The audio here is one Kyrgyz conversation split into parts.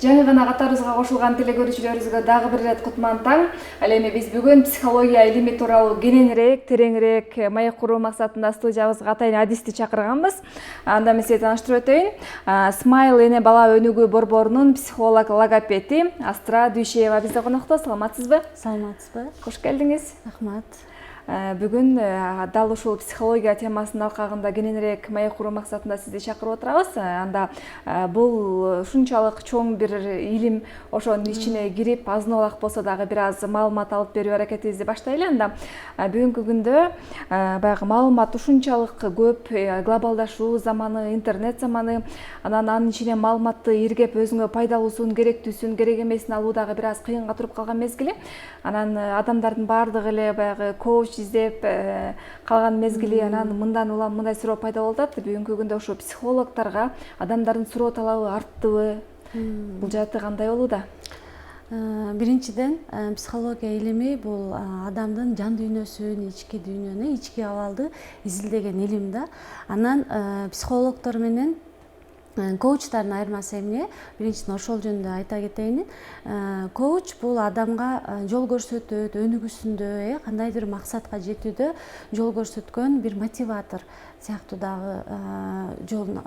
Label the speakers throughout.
Speaker 1: Жаңы гана катарыбызга кошулган телекөрүүчүлөрүбүзгө дагы бир ирет кутман таң. Ал эми биз бүгүн психология илими тууралуу кененирээк, тереңирээк маек куруу максатында студиябызга атайын адисти чакырганбыз. Анда мен сизге тааныштырып өтөйүн. Смайл эне бала өнүгүү борборунун психолог логопеди Астра Дүйшеева бизде конокто. Саламатсызбы?
Speaker 2: Саламатсызбы?
Speaker 1: Кош келдиңиз.
Speaker 2: Рахмат.
Speaker 1: Бүгүн дал ушул психология темасынын алкагында кененирээк маек куруу максатында сизди чакырып отурабыз. Анда бул ушунчалык чоң бир илим, ошонун ичине кирип, азын-аулак болсо дагы бир аз маалымат алып берүү аракетибизди баштайлы. Анда бүгүнкү күндө баягы маалымат ушунчалык көп, глобалдашуу заманы, интернет заманы, анын ичине маалыматты иргеп өзүңө пайдалуусун, керектүүсүн, керек эмесин алуу дагы бир аз кыйынга туруп калган мезгили. Анан адамдардын баардыгы эле баягы коуч издеп калган мезгили, анан мындан улам мындай суроо пайда болуп атат. Бүгүнкү күндө ошо психологторго адамдардын суроо талабы арттыбы? Бул жааты кандай болууда?
Speaker 2: Биринчиден, психология илими бул адамдын жан дүйнөсүн, ички дүйнөнү, ички абалды изилдеген илим да. Анан психологдор менен коучтардын айырмасы эмне? Биринчиден ошол жөнүндө айта кетейин. Коуч бул адамга жол көрсөтөт, өнүгүүсүндө, кандайдыр максатка жетүүдө жол көрсөткөн бир мотиватор сыяктуу дагы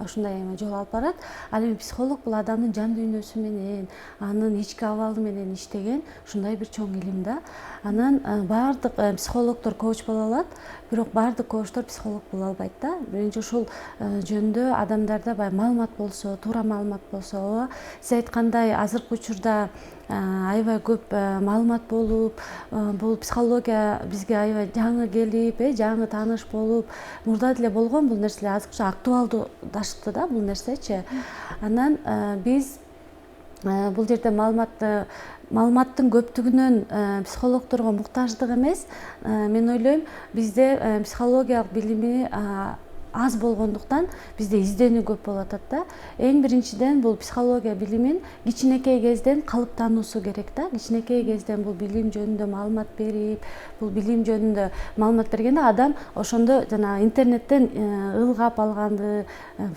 Speaker 2: ушундай жол алып барат. Ал эми психолог бул адамдын жан дүйнөсү менен, анын ички абалы менен иштеген ушундай бир чоң илим да. Анан баардык психологдор коуч боло алат, бирок баардык коучтор психолог боло албайт да. Биринчи ушул жөнүндө адамдарда баягы маалымат болсо, туура маалымат болсо, ооба. Сиз айткандай азыркы учурда аябай көп маалымат болуп, бул психология бизге аябай жаңы келип, жаңы тааныш болуп, мурда деле болгон бул нерселер азыркы актуалдашты да бул нерсечи. Анан биз бул жерде маалыматтын көптүгүнөн психологдорго муктаждык эмес. Мен ойлойм, бизде психологиялык билими аз болгондуктан бизде изденүү көп болуп атат да. Эң биринчиден бул психология билимин кичинекей кезден калыптануусу керек да. Кичинекей кезден бул билим жөнүндө маалымат берип, бул билим жөнүндө маалымат бергенде адам ошондо жана интернеттен ылгап алганды,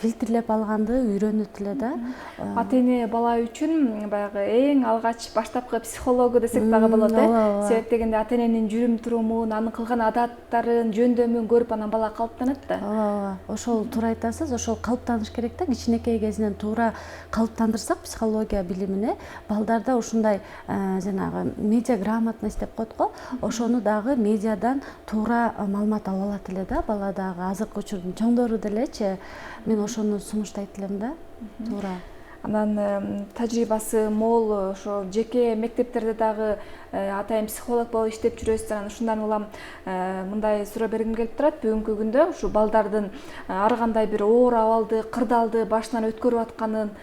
Speaker 2: фильтрлеп алганды үйрөнөт эле да.
Speaker 1: Ата-эне бала үчүн баягы эң алгач баштапкы психологу десек дагы болот, себеп дегенде ата-эненин жүрүм турумун, анын кылган адаттарын, жөндөмүн көрүп анан бала калыптанат да.
Speaker 2: Ошол туура айтасыз, ошол калыптаныш керек да. Кичинекей кезинен туура калыптандырсак психология билимине, балдарда ушундай жанагы медиа грамотность деп коет го, ошону дагы медиадан туура маалымат ала алат эле да. Бала дагы азыркы учурдун чоңдору делечи, мен ошону сунуштайт элем да. Туура.
Speaker 1: Анан тажрыйбасы мол, ошо жеке мектептерде дагы атайын психолог болуп иштеп жүрөсүз. Анан ушундан улам мындай суроо бергим келип турат. Бүгүнкү күндө ушу балдардын ар кандай бир оор абалды, кырдаалды башынан өткөрүп атканын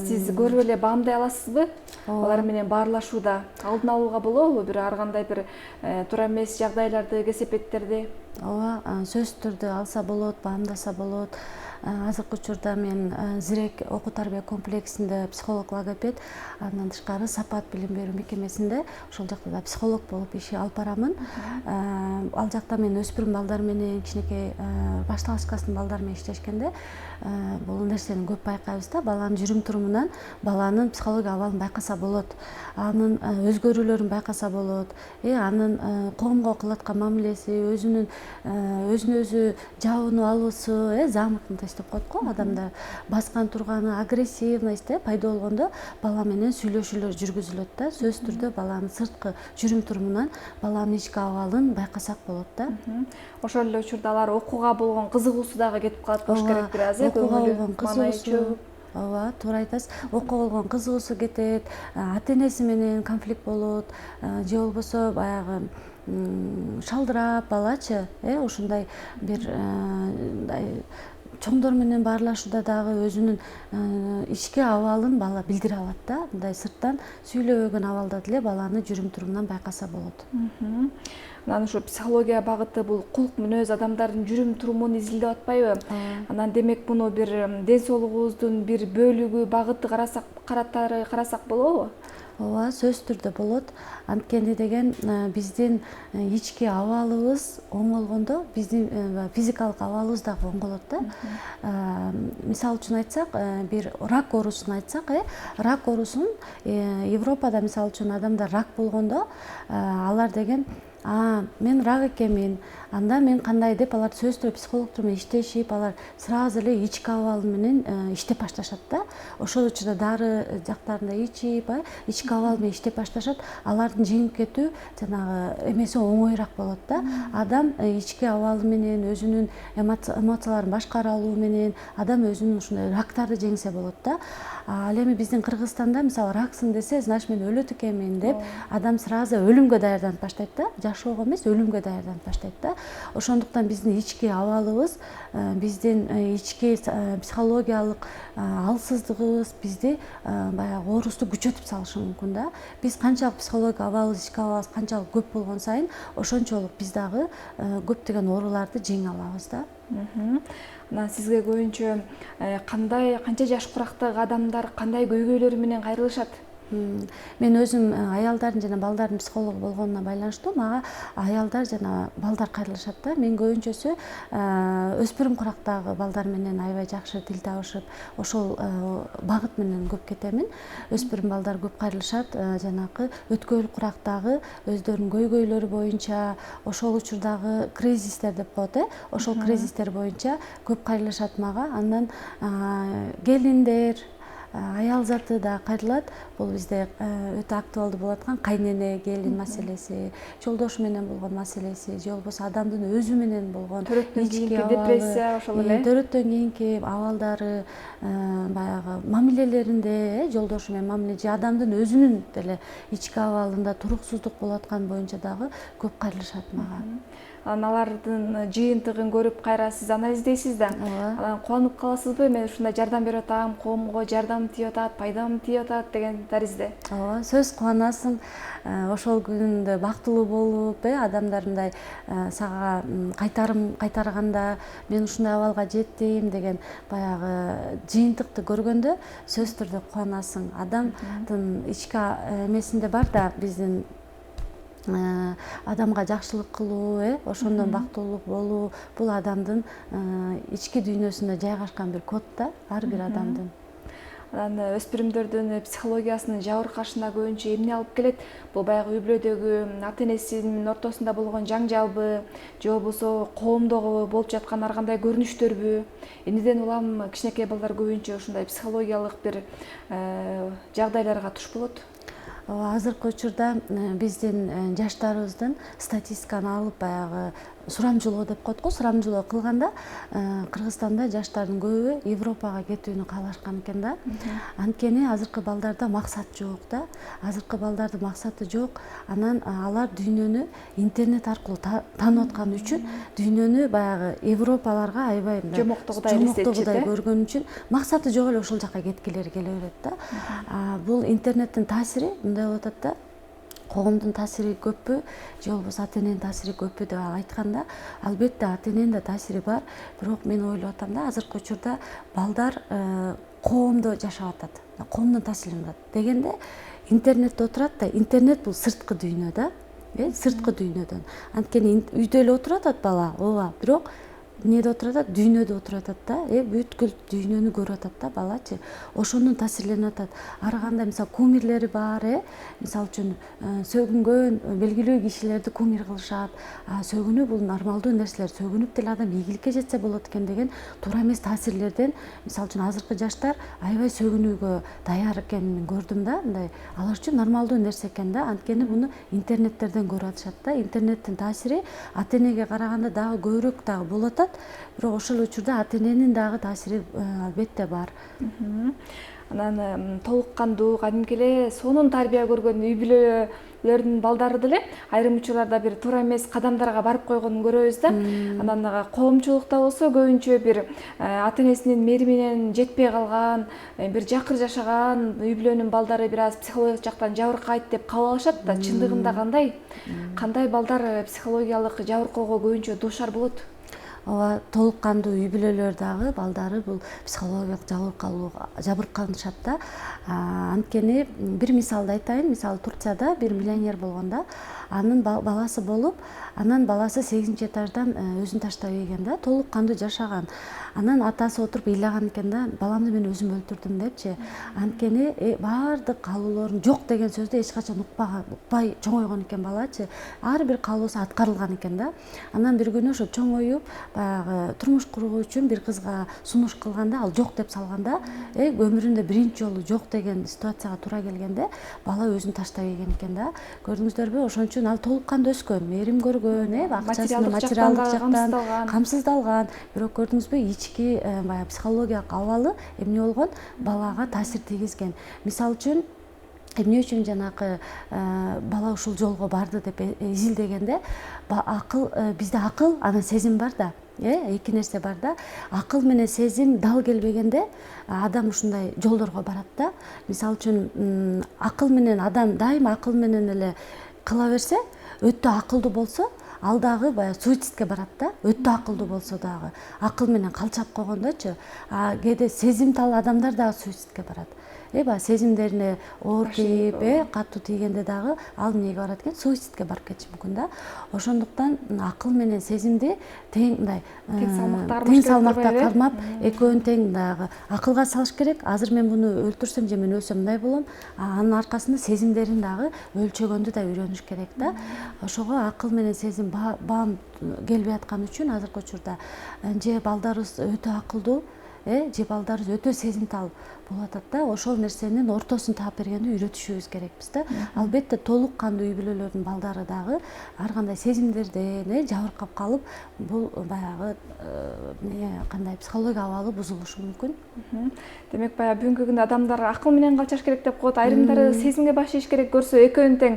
Speaker 1: сиз көрүп эле баамдай аласызбы? Алар менен баарлашууда алдын алууга болобу? Бир ар кандай бир туура эмес жагдайларды, кесепеттерди?
Speaker 2: Ооба, сөзсүз түрдө алса болот, баамдаса болот. Азыркы учурда мен Зирек окуу тарбия комплексинде психолог логопед, андан тышкары Сапат билим берүү мекемесинде ошол жакта да психолог болуп иш алып барамын. Ал жакта мен өспүрүм балдар менен, кичинекей башталгыч класстын балдар менен иштешкенде бул нерсени көп байкайбыз да. Баланын жүрүм турумунан баланын психологиялык абалын байкаса болот, анын өзгөрүүлөрүн байкаса болот, анын коомго кылаткан мамилеси, өзүнө өзү жабынуу алуусу, замкнутость деп коет го, адамда баскан турганы, агрессивность пайда болгондо бала менен сүйлөшүүлөр жүргүзүлөт да. Сөзсүз түрдө баланын сырткы жүрүм турумунан баланын ички абалын байкасак болот да.
Speaker 1: Ошол эле учурда алар окууга болгон кызыгуусу дагы кетип калат болуш керек бир аз,
Speaker 2: окууга болгон кызыгуусу. Ооба, туура айтасыз. Окууга болгон кызыгуусу кетет, ата-энеси менен конфликт болот, же болбосо баягы шалдырап балачы, ушундай бир чоңдор менен баарлашууда дагы өзүнүн ички абалын бала билдире алат да. Мындай сырттан сүйлөбөгөн абалда деле баланы жүрүм турумунан байкаса болот.
Speaker 1: Анан ушу психология багыты бул кулк мүнөз адамдардын жүрүм турумун изилдеп атпайбы? Анан демек муну бир ден соолугубуздун бир бөлүгү, багыты карасак болобу?
Speaker 2: ооба, сөзсүз түрдө болот. Анткени деген биздин ички абалыбыз оңолгондо биздин физикалык абалыбыз дагы оңолот да. Мисалы үчүн айтсак, бир рак оорусун айтсак, рак оорусун Европада мисалы үчүн адамдар рак болгондо алар деген мен рак экенмин, анда мен кандай деп алар сөзсүз түрдө психологдор менен иштешип, алар сразу эле ички абалы менен иштеп башташат да. Ошол учурда дары жактарында ичип, ички абалы менен иштеп башташат. Алардын жеңип кетүү жанагы эмеси оңоюраак болот да. Адам ички абалы менен, өзүнүн эмоцияларын башкара алуу менен адам өзүнүн ушундай рактарды жеңсе болот да. Ал эми биздин Кыргызстанда мисалы раксың десе, значит мен өлөт экенмин деп адам сразу өлүмгө даярданып баштайт да. Жашоого эмес, өлүмгө даярданып баштайт да. Ошондуктан биздин ички абалыбыз, биздин ички психологиялык алсыздыгыбыз бизди баягы оорусту күчөтүп салышы мүмкүн да. Биз канчалык психологиялык абалыбыз, ички абалыбыз канчалык көп болгон сайын, ошончолук биз дагы көптөгөн ооруларды жеңе алабыз да.
Speaker 1: Анан сизге көбүнчө канча жаш курактагы адамдар кандай көйгөйлөр менен кайрылышат?
Speaker 2: Мен өзүм аялдардын жана балдардын психологу болгонуна байланыштуу мага аялдар жана балдар кайрылышат да. Мен көбүнчөсү өспүрүм курактагы балдар менен аябай жакшы тил табышып, ошол багыт менен көп кетемин. Өспүрүм балдар көп кайрылышат, жанакы өткөл курактагы өздөрүнүн көйгөйлөрү боюнча, ошол учурдагы кризистер деп коет, ошол кризистер боюнча көп кайрылышат мага. Андан келиндер, аял заты да кайрылат. Бул бизде өтө актуалдуу болуп аткан кайнене келин маселеси, жолдошу менен болгон маселеси, же болбосо адамдын өзү менен болгон
Speaker 1: төрөттөн кийинки депрессия, ошол эле
Speaker 2: төрөттөн кийинки абалдары, баягы мамилелеринде, жолдошу менен мамиле же адамдын өзүнүн деле ички абалында туруксуздук болуп аткан боюнча дагы көп кайрылышат мага.
Speaker 1: Анан алардын жыйынтыгын көрүп кайра сиз анализдейсиз да. Анан кубанып каласызбы? Мен ушундай жардам берип атам, коомго жардам тиеп атат, пайдам тиеп атат деген таризде.
Speaker 2: Ооба, сөз кубанасың. Ошол күндө бактылуу болуп, адамдар мындай сага кайтарганда, мен ушундай абалга жеттим деген баягы жыйынтыкты көргөндө сөзсүз түрдө кубанасың. Адамдын ички эмесинде бар да биздин адамга жакшылык кылуу, ошондон бактылуулук болуу, бул адамдын ички дүйнөсүндө жайгашкан бир код да, ар бир адамдын.
Speaker 1: Анан өспүрүмдөрдүн психологиясынын жабыркашына көбүнчө эмне алып келет? Бул баягы үй бүлөдөгү ата энесинин ортосунда болгон жаңжалбы, же болбосо коомдогу болуп жаткан ар кандай көрүнүштөрбү? Эмнеден улам кичинекей балдар көбүнчө ушундай психологиялык бир жагдайларга туш болот?
Speaker 2: Азыркы учурда биздин жаштарыбыздын статистиканы алып баягы сурамжылоо деп коет го, сурамжылоо кылганда Кыргызстанда жаштардын көбү Европага кетүүнү каалашкан экен да. Анткени азыркы балдарда максат жок да. Азыркы балдардын максаты жок. Анан алар дүйнөнү интернет аркылуу таанып аткан үчүн дүйнөнү баягы европаларга аябай жомоктогудай көргөн үчүн максаты жок эле ошол жака кеткилери келе берет да. Бул интернеттин таасири мындай болуп атат да. Коомдун таасири көппү, же болбосо ата эненин таасири көппү деп айтканда, албетте ата эненин да таасири бар. Бирок мен ойлоп атам да, азыркы учурда балдар коомдо жашап атат. Коомдун таасиринде атат. Дегенде интернетте отурат да, интернет бул сырткы дүйнө да, сырткы дүйнөдөн. Анткени үйдө эле отуруп атат бала, ооба, бирок эмнеде отуруп атат? Дүйнөдө отуруп атат да, бүткүл дүйнөнү көрүп атат да балачы. Ошондон таасирленип атат. Ар кандай мисалы кумирлери бар, мисалы үчүн сөгүнгөн белгилүү кишилерди кумир кылышат. Сөгүнүү бул нормалдуу нерселер. Сөгүнүп деле адам ийгиликке жетсе болот экен деген туура эмес таасирлерден, мисалы үчүн азыркы жаштар аябай сөгүнүүгө даяр экенин көрдүм да. Мындай алар үчүн нормалдуу нерсе экен да. Анткени муну интернеттерден көрүп атышат да. Интернеттин таасири ата энеге караганда дагы көбүрөөк дагы болуп атат. Бирок ошол учурда ата эненин дагы таасири албетте бар.
Speaker 1: Анан толук кандуу кадимки эле сонун тарбия көргөн үй бүлөлөрдүн балдары деле айрым учурларда бир туура эмес кадамдарга барып койгонун көрөбүз да. Анан коомчулукта болсо көбүнчө бир ата энесинин мээриминен жетпей калган, бир жакыр жашаган үй бүлөнүн балдары бир аз психологиялык жактан жабыркайт деп кабыл алышат да. Чындыгында кандай балдар психологиялык жабыркоого көбүнчө дуушар болот?
Speaker 2: ооба толук кандуу үй бүлөлөр дагы балдары бул психологиялык жабырканышат да. Анткени бир мисалды айтайын. Мисалы Турцияда бир миллионер болгон да, анын баласы болуп, анан баласы 8-этаждан өзүн таштап ийген да, толук кандуу жашаган. Анан атасы отуруп ыйлаган экен да, баламды мен өзүм өлтүрдүм депчи. Анткени баардык каалоолорун жок деген сөздү эч качан укпай чоңойгон экен балачы. Ар бир каалоосу аткарылган экен да. Анан бир күнү ошо чоңоюп, баягы турмуш куруу үчүн бир кызга сунуш кылганда, ал жок деп салганда, өмүрүндө биринчи жолу жок деген ситуацияга туура келгенде, бала өзүн таштап ийген экен да. Көрдүңүздөрбү? Ошон үчүн ал толук кандуу өскөн, мээрим көргөн, акчасын материалдык жактан камсыздалган. Бирок көрдүңүзбү, ички баягы психологиялык абалы эмне болгон? Балага таасир тийгизген. Мисалы үчүн, эмне үчүн жанакы бала ушул жолго барды деп изилдегенде, бизде акыл, анан сезим бар да. Эки нерсе бар да. Акыл менен сезим дал келбегенде адам ушундай жолдорго барат да. Мисалы үчүн, акыл менен адам дайыма акыл менен эле кыла берсе, өтө акылдуу болсо, ал дагы баягы суицидке барат да. Өтө акылдуу болсо дагы, акыл менен калчап койгондочу, кээде сезимтал адамдар дагы суицидке барат. Баягы сезимдерине оор тийип, катуу тийгенде дагы ал эмнеге барат экен? Суицидке барып кетиши мүмкүн да. Ошондуктан акыл менен сезимди тең мындай тең салмакта кармап, экөөнү тең дагы акылга салыш керек. Азыр мен буну өлтүрсөм же мен өлсөм мындай болом. Анын аркасында сезимдерин дагы өлчөгөндү да үйрөнүш керек да. Ошого акыл менен сезим баам келбей аткан үчүн азыркы учурда же балдарыбыз өтө акылдуу, же балдарыбыз өтө сезимтал болуп атат да. Ошол нерсенин ортосун таап бергенди үйрөтүшүбүз керекпиз да. Албетте толук кандуу үй бүлөлөрдүн балдары дагы ар кандай сезимдерден жабыркап калып, бул баягы кандай психология абалы бузулушу мүмкүн.
Speaker 1: Демек, баягы бүгүнкү күндө адамдар акыл менен калчаш керек деп коет, айрымдары сезимге баш ийиш керек, көрсө экөөнү тең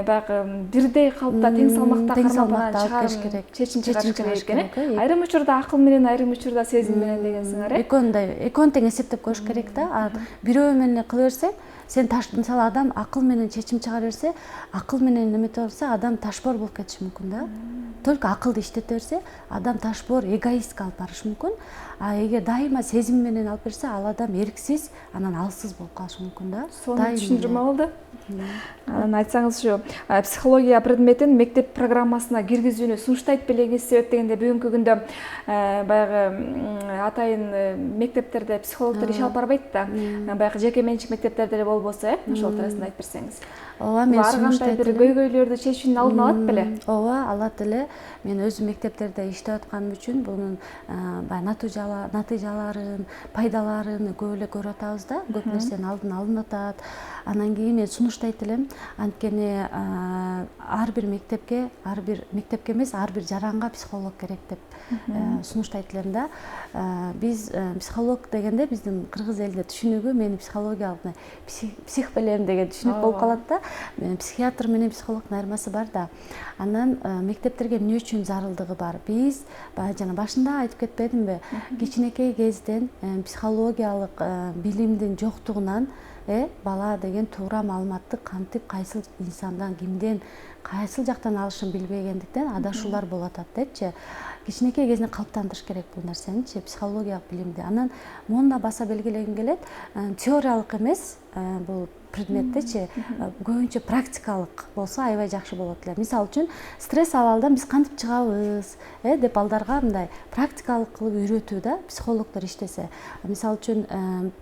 Speaker 1: баягы бирдей калыпта, тең салмакта кармап чечим чыгарыш керек экен. Айрым учурда акыл менен, айрым учурда сезим менен дегенсиңер,
Speaker 2: экөөнү тең эсептеп коюш керек да. Бирөө менен кыла берсең, сен мисалы адам акыл менен чечим чыгара берсе, акыл менен немете берсе, адам ташбор болуп кетиши мүмкүн да. Только акылды иштете берсе, адам ташбор, эгоистке алып барышы мүмкүн. Эгер дайыма сезим менен алып берсе, ал адам эрксиз, анан алсыз болуп калышы мүмкүн да.
Speaker 1: Сонун түшүндүрмө болду. Анан айтсаңыз, ушу психология предметин мектеп программасына киргизүүнү сунуштайт белеңиз, себеп дегенде бүгүнкү күндө баягы атайын мектептерде психологдор иш алып барбайт да. Баягы жеке менчик мектептерде эле болбосо, ошол туурасында айтып берсеңиз.
Speaker 2: Ооба, мен
Speaker 1: ар кандай бир көйгөйлөрдү чечүүнүн алдын алат беле?
Speaker 2: Ооба, алат эле. Мен өзүм мектептерде иштеп атканым үчүн бунун баягы натыйжаларын, пайдаларын көп эле көрүп атабыз да. Көп нерсенин алдын алынып атат. Анан кийин мен сунуштайт элем. Анткени ар бир мектепке эмес, ар бир жаранга психолог керек деп сунуштайт элем да. Биз психолог дегенде биздин кыргыз элинде түшүнүгү мени психологиялык псих белем деген түшүнүк болуп калат да. Психиатр менен психологдун айырмасы бар да. Анан мектептерге эмне үчүн зарылдыгы бар? Биз жана башында айтып кетпедимби? Кичинекей кезден психологиялык билимдин жоктугунан бала деген туура маалыматты кантип, кайсыл инсандан, кимден, кайсыл жактан алышын билбегендиктен адашуулар болуп атат депчи. Кичинекей кезинен калыптандырыш керек бул нерсеничи, психологиялык билимди. Анан муну да баса белгилегим келет. Теориялык эмес бул предметтечи, көбүнчө практикалык болсо аябай жакшы болот эле. Мисалы үчүн, стресс абалдан биз кантип чыгабыз, деп балдарга мындай практикалык кылып үйрөтүү да, психологдор иштесе. Мисалы үчүн,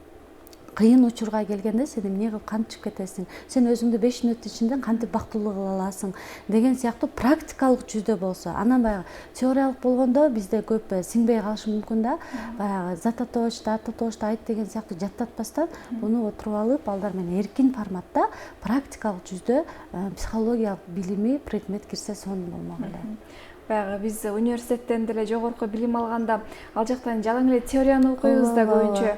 Speaker 2: кыйын учурга келгенде сен эмне кылып кантип чыгып кетесиң, сен өзүңдү 5 мүнөттүн ичинде кантип бактылуу кыла аласың деген сыяктуу практикалык жүздө болсо. Анан баягы теориялык болгондо бизде көп сиңбей калышы мүмкүн да. Баягы зататошта айт деген сыяктуу жаттатпастан буну отуруп алып, балдар менен эркин форматта практикалык жүздө психологиялык билими предмет кирсе сонун болмок эле.
Speaker 1: Баягы биз университеттен деле жогорку билим алганда ал жактан жалаң эле теорияны окуйбуз да, көбүнчө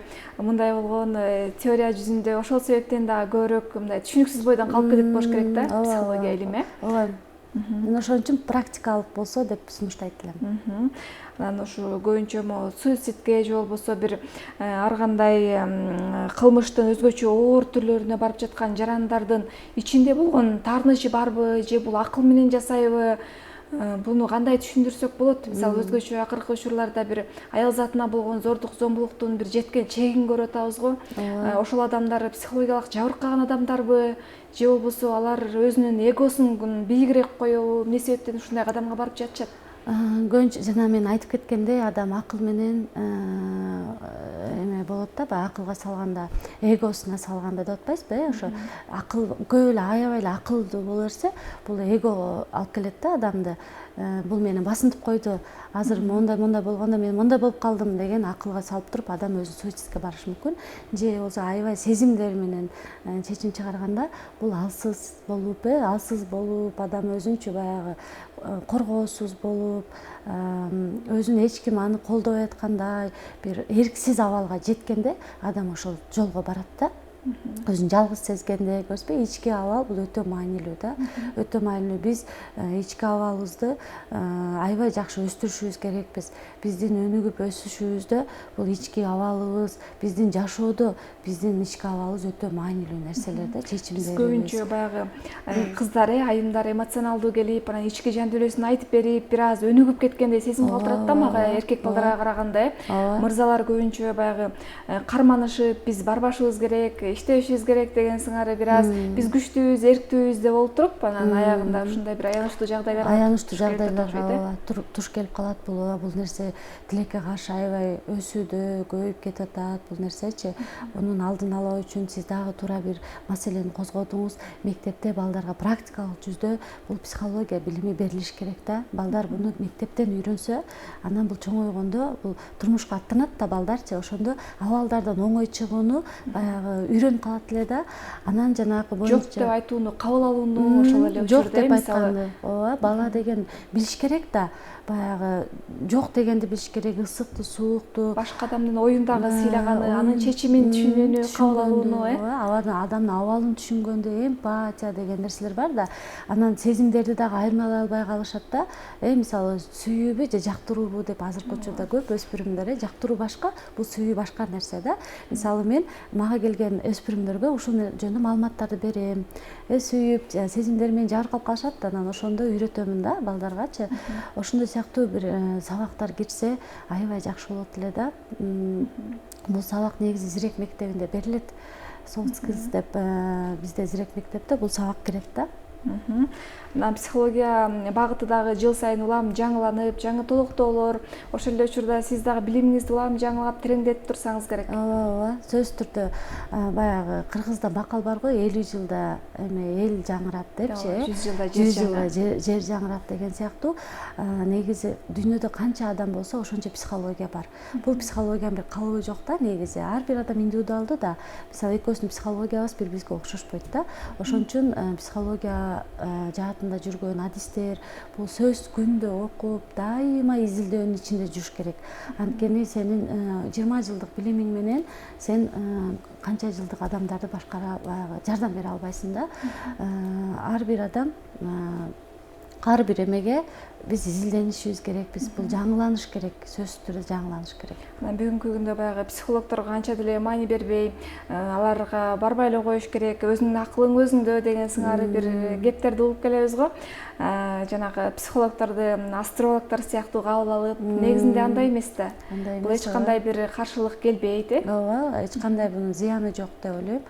Speaker 1: мындай болгон теория жүзүндө ошол себептен дагы көбүрөөк мындай түшүнүксүз бойдон калып кетет болуш керек да психология илими.
Speaker 2: Ооба. Мен ошон үчүн практикалык болсо деп сунуштайт элем.
Speaker 1: Анан ушу көбүнчө суицидке же болбосо бир ар кандай кылмыштын өзгөчө оор түрлөрүнө барып жаткан жарандардын ичинде болгон таарынычы барбы, же бул акыл менен жасайбы? Буну кандай түшүндүрсөк болот? Мисалы өзгөчө акыркы учурларда бир аял затына болгон зордук, зомбулуктун бир жеткен чегин көрүп атабыз го. Ошол адамдар психологиялык жабыркаган адамдарбы, же болбосо алар өзүнүн эгосун бийигирээк коебу? Эмне себептен ушундай кадамга барып жатышат?
Speaker 2: Көбүнчө жана мен айтып кеткендей, адам акыл менен эме болот да, баягы акылга салганда, эгосуна салганда деп атпайсызбы, ошо акыл көп эле аябай эле акылдуу боло берсе, бул эго алып келет да адамды. Бул мени басынтып койду, азыр мондай болгондо мен мондай болуп калдым деген акылга салып туруп адам өзү суицидке барышы мүмкүн. Же болбосо аябай сезимдер менен чечим чыгарганда бул алсыз болуп, адам өзүнчө баягы коргоосуз болуп, өзүн эч ким аны колдобой аткандай бир эрксиз абалга жеткенде адам ошол жолго барат да. Өзүн жалгыз сезгенде, көрсөтпөйбү, ички абал бул өтө маанилүү да. Өтө маанилүү. Биз ички абалыбызды аябай жакшы өстүрүшүбүз керекпиз. Биздин өнүгүп өсүшүбүздө бул ички абалыбыз, биздин жашоодо биздин ички абалыбыз өтө маанилүү нерселер да, чечимдерибиз.
Speaker 1: Көбүнчө баягы кыздар, айымдар эмоционалдуу келип, анан ички жан дүйнөсүн айтып берип, бир аз өнүгүп кеткендей сезим калтырат да мага, эркек балдарга караганда. Мырзалар көбүнчө баягы карманышып, биз барбашыбыз керек, иштешибиз керек деген сыңары бир аз биз күчтүүбүз, эрктүүбүз деп болуп туруп, анан аягында ушундай бир аянычтуу жагдайлар
Speaker 2: туш келип калат. Бул нерсе тилекке каршы аябай өсүүдө, көбөйүп кетип атат бул нерсечи. Мунун алдын алуу үчүн сиз дагы туура бир маселени козгодуңуз. Мектепте балдарга практикалык жүздө бул психология билими берилиш керек да. Балдар буну мектептен үйрөнсө, анан бул чоңойгондо бул турмушка аттанат да балдарчы. Ошондо абалдардан оңой чыгууну баягы үйрөнүп калат эле да. Анан жанагы боюнча
Speaker 1: жок деп айтууну, кабыл алууну ошол эле
Speaker 2: жок деп айтканды. Ооба, бала деген билиш керек да. Баягы жок дегенди билиш керек, ысыктуу, суукту,
Speaker 1: башка адамдын оюндагы сыйлаганы, анын чечимин түшүнүүнү, кабыл алууну,
Speaker 2: адамдын абалын түшүнгөндө эмпатия деген нерселер бар да. Анан сезимдерди дагы айырмалай албай калышат да. Мисалы сүйүүбү же жактыруубу деп азыркы учурда көп өспүрүмдөр жактыруу башка, бул сүйүү башка нерсе да. Мисалы мен мага келген өспүрүмдөргө ушул жөнүндө маалыматтарды берем. Сүйүп, сезимдери менен жабыркап калышат да, анан ошондо үйрөтөмүн да балдаргачы. Ошондой сыяктуу бир сабактар кирсе аябай жакшы болот эле да. Бул сабак негизи Зирек мектебинде берилет. Soft skills деп бизде Зирек мектепте бул сабак кирет да.
Speaker 1: Мына психология багыты дагы жыл сайын улам жаңыланып, жаңы толуктоолор, ошол эле учурда сиз дагы билимиңизди улам жаңылап, тереңдетип турсаңыз керек.
Speaker 2: Ооба, сөзсүз түрдө баягы кыргызда макал бар го, 50 жылда эл жаңырат депчи,
Speaker 1: 100 жылда
Speaker 2: жер жаңырат деген сыяктуу. Негизи дүйнөдө канча адам болсо ошончо психология бар. Бул психологиянын бир калыбы жок да, негизи ар бир адам индивидуалдуу да. Мисалы экөөбүздүн психологиябыз бири-бирибизге окшошпойт да. Ошон үчүн психология жаатында жүргөн адистер, бул сөз күндө окуп, дайыма изилдөөнүн ичинде жүрүш керек. Анткени сенин 20 жылдык билимиң менен сен канча жылдык адамдарды башкара жардам бере албайсың да. Ар бир адам, ар бир эмеге биз изилденишибиз керек, биз бул жаңыланыш керек, сөзсүз түрдө жаңыланыш керек.
Speaker 1: Бүгүнкү күндө баягы психологторго канча деле маани бербей, аларга барбай эле коюш керек, өзүңдүн акылың өзүңдө деген сыңары бир кептерди угуп келебиз го. Жанагы психологторду астрологдор сыяктуу кабыл алып, негизинде андай эмес да. Бул эч кандай бир каршылык келбейт,
Speaker 2: Ооба, эч кандай бунун зыяны жок деп ойлойм.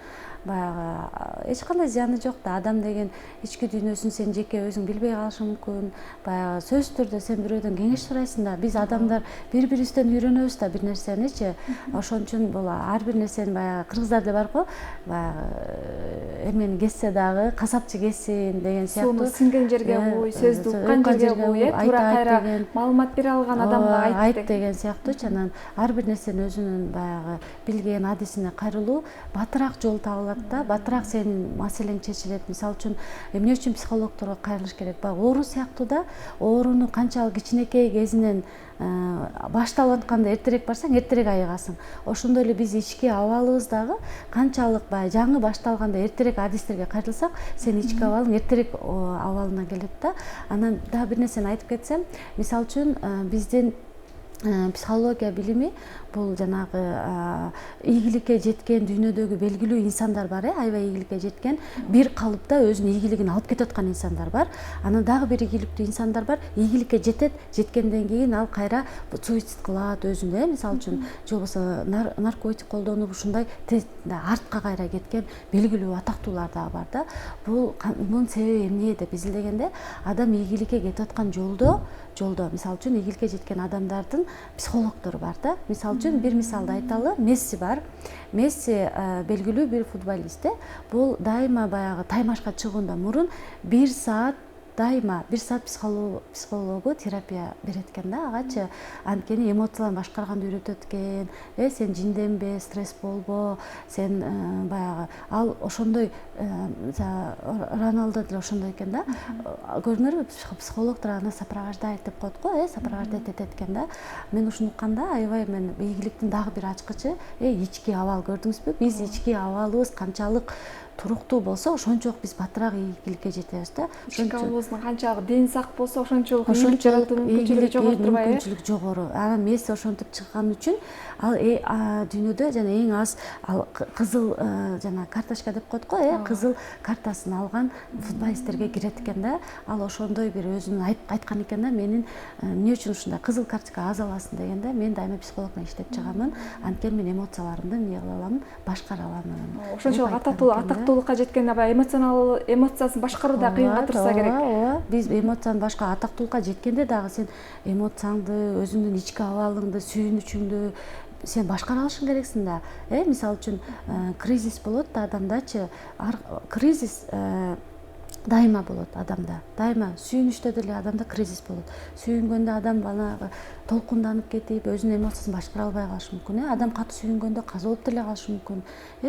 Speaker 2: Баягы эч кандай зыяны жок да. Адам деген ички дүйнөсүн сен жеке өзүң билбей калышы мүмкүн. Баягы сөзсүз түрдө сен бирөөдөн кеңеш сурайсың да. Биз адамдар бири-бирибизден үйрөнөбүз да бир нерсеничи. Ошон үчүн бул ар бир нерсени баягы кыргыздарда бар го, баягы эмени кессе дагы касапчы кессин деген сыяктуу.
Speaker 1: Сууну сиңген жерге куй, сөздү уккан жерге куй, туура кайра маалымат бере алган адамга
Speaker 2: айт деген сыяктуучу. Анан ар бир нерсени өзүнүн баягы билген адисине кайрылуу батыраак жол табылат да, батыраак сенин маселең чечилет. Мисалы үчүн эмне үчүн психологторго кайрылыш керек? Баягы оору сыяктуу да, ооруну канчалык кичинекей кезинен башталып атканда эртерээк барсаң, эртерээк айыгасың. Ошондой эле биз ички абалыбыз дагы канчалык баягы жаңы башталганда эртерээк адистерге кайрылсак, сен ички абалың эртерээк абалына келет да. Анан дагы бир нерсени айтып кетсем, мисалы үчүн биздин психология билими бул жанагы ийгиликке жеткен дүйнөдөгү белгилүү инсандар бар, аябай ийгиликке жеткен, бир калыпта өзүнүн ийгилигин алып кетип аткан инсандар бар. Анан дагы бир ийгиликтүү инсандар бар, ийгиликке жетет, жеткенден кийин ал кайра суицид кылат өзүн, мисалы үчүн, же болбосо наркотик колдонуп ушундай артка кайра кеткен белгилүү атактуулар дагы бар да. Бунун себеби эмне деп изилдегенде, адам ийгиликке кетип аткан жолдо мисалы үчүн ийгиликке жеткен адамдардын психологдору бар да. Мисалы үчүн бир мисалды айталы, Месси бар. Месси белгилүү бир футболист. Бул дайыма баягы таймашка чыгуундан мурун 1 саат психологу терапия берет экен да агачы. Анткени эмоцияларын башкарганды үйрөтөт экен. Сен жинденбе, стресс болбо, сен баягы ал ошондой Роналдо деле ошондой экен да. Көрдүңөрбү, психологдор аны сопровождать деп коет го, сопровождать этет экен да. Мен ушуну укканда аябай мен ийгиликтин дагы бир ачкычы, ички абал көрдүңүзбү? Биз ички абалыбыз канчалык туруктуу болсо, ошончолук биз батыраак ийгиликке жетебиз да.
Speaker 1: Ички абалыбыздын канчалык дени сак болсо, ошончолук ийгилик жаратуу мүмкүнчүлүгү жогору турбайбы?
Speaker 2: Мүмкүнчүлүк жогору. Анан Месси ошентип чыккан үчүн ал дүйнөдө жана эң аз кызыл жана карточка деп коет го, кызыл картасын алган футболисттерге кирет экен да. Ал ошондой бир өзүнүн айткан экен да, менин эмне үчүн ушундай кызыл карточка аз аласың дегенде, мен дайыма психолог менен иштеп чыгамын. Анткени мен эмоцияларымды эмне кыла алам, башкара аламын.
Speaker 1: Ошончолук атактуулукка жеткен эмоциясын башкарууда кыйынга турса керек.
Speaker 2: Биз эмоцияны башка атактуулукка жеткенде дагы сен эмоцияңды, өзүңдүн ички абалыңды, сүйүнүчүңдү сен башкара алышың керексиң да. Мисалы үчүн кризис болот да адамдачы. Кризис дайыма болот адамда. Дайыма сүйүнүштө деле адамда кризис болот. Сүйүнгөндө адам банагы толкунданып кетип, өзүнүн эмоциясын башкара албай калышы мүмкүн. Адам катуу сүйүнгөндө каза болуп деле калышы мүмкүн.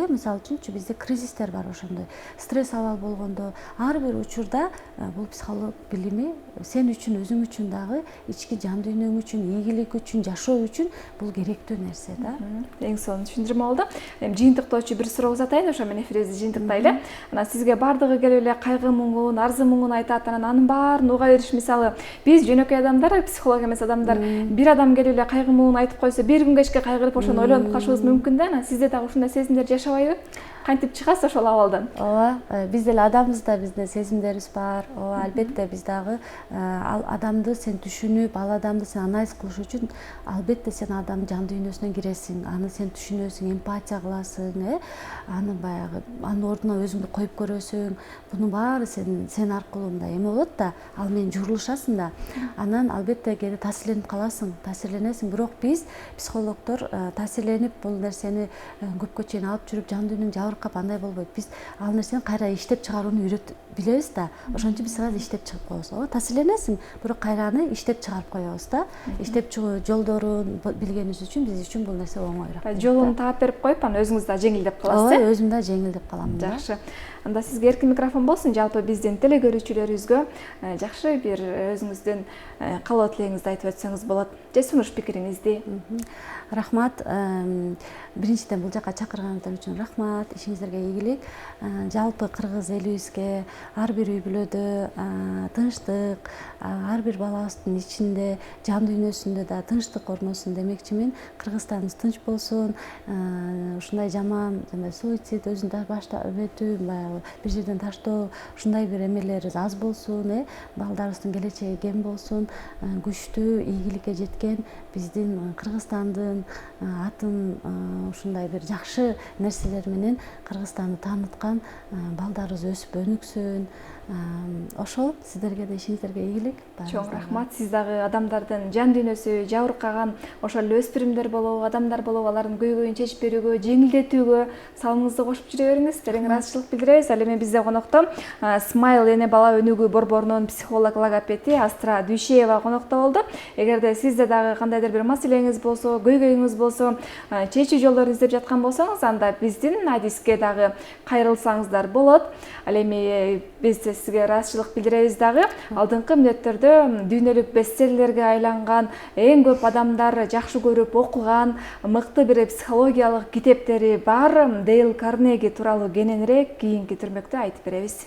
Speaker 2: Мисалы үчүнчү бизде кризистер бар ошондой. Стресс абал болгондо ар бир учурда бул психолог билими сен үчүн, өзүң үчүн дагы ички жан дүйнөң үчүн, ийгилик үчүн, жашоо үчүн бул керектүү нерсе да.
Speaker 1: Эң сонун түшүндүрмө болду. Жыйынтыктоочу бир суроо узатайын, ошо менен эфирибизди жыйынтыктайлы. Анан сизге бардыгы келип эле кайгы муңун, арзы муңун айтат, анын баарын уга бериш, мисалы, биз жөнөкөй адамдар, психолог эмес адамдар, бир адам келип эле кайгы муңун айтып койсо, бир күн кечке кайгырып ошону ойлонуп калышыбыз мүмкүн да. Анан сизде дагы ушундай сезимдер жашабайбы? Кантип чыгасыз ошол абалдан?
Speaker 2: Ооба, биз деле адамбыз да, биздин сезимдерибиз бар. Албетте биз дагы ал адамды сен түшүнүп, ал адамды сен анализ кылыш үчүн албетте сен адамдын жан дүйнөсүнө киресиң, аны сен түшүнөсүң, эмпатия кыласың, аны баягы анын ордуна өзүңдү коюп көрөсүң. Бунун баары сен аркылуу мындай эме болот да, ал менен журулушасың да. Анан албетте кээде таасирленип каласың, таасирленесиң, бирок биз психологдор таасирленип бул нерсени көпкө чейин алып жүрүп жан дүйнөң жабыркап андай болбойт. Биз ал нерсени кайра иштеп чыгарууну билебиз да. Ошон үчүн биз сразу иштеп чыгып коебуз. Таасирленесиң, бирок кайра аны иштеп чыгарып коебуз да. Иштеп чыгуу жолдорун билгенибиз үчүн биз үчүн бул нерсе оңоюраак.
Speaker 1: Жолун таап берип коюп, анан өзүңүз да жеңилдеп каласыз.
Speaker 2: Ооба, өзүм да жеңилдеп калам.
Speaker 1: Жакшы. Анда сизге эркин микрофон болсун, жалпы биздин телекөрүүчүлөрүбүзгө жакшы бир өзүңүздүн каалоо тилегиңизди айтып өтсөңүз болот. Же сунуш пикириңизди.
Speaker 2: Рахмат. Биринчиден бул жака чакырганыңыздар үчүн рахмат. Ишиңиздерге ийгилик. Жалпы кыргыз элибизге ар бир үй бүлөдө тынчтык, ар бир балабыздын ичинде, жан дүйнөсүндө да тынчтык орносун демекчимин. Кыргызстаныбыз тынч болсун. Ушундай жаман суицид, өзүн баштап өтүү, бир жерден таштоо, ушундай бир эмелер аз болсун, балдарыбыздын келечеги кем болсун, күчтүү, ийгиликке жеткен биздин Кыргызстандын атын ушундай бир жакшы нерселер менен Кыргызстанды тааныткан балдарыбыз өсүп өнүксүн. Ошол сиздерге да ишиңиздерге ийгилик.
Speaker 1: Чоң рахмат. Сиз дагы адамдардын жан дүйнөсү жабыркаган ошол эле өспүрүмдөр болобу, адамдар болобу, алардын көйгөйүн чечип берүүгө, жеңилдетүүгө салымыңызды кошуп жүрө бериңиз. Терең ыраазычылык билдиребиз. Ал эми бизде конокто Смайл эне бала өнүгүү борборунун психолог логопеди Астра Дүйшеева конокто болду. Эгерде сизде дагы кандайдыр бир маселеңиз болсо, көйгөйүңүз болсо, чечүү жолдорун издеп жаткан болсоңуз, анда биздин адиске дагы кайрылсаңыздар болот. Ал эми биз сизге ыраазычылык билдиребиз дагы. Алдыңкы мүнөттөрдө дүйнөлүк бестселлерге айланган, эң көп адамдар жакшы көрүп окуган мыкты бир психологиялык китептери бар Дейл Карнеги тууралуу кененирээк кийинки түрмөктө айтып беребиз.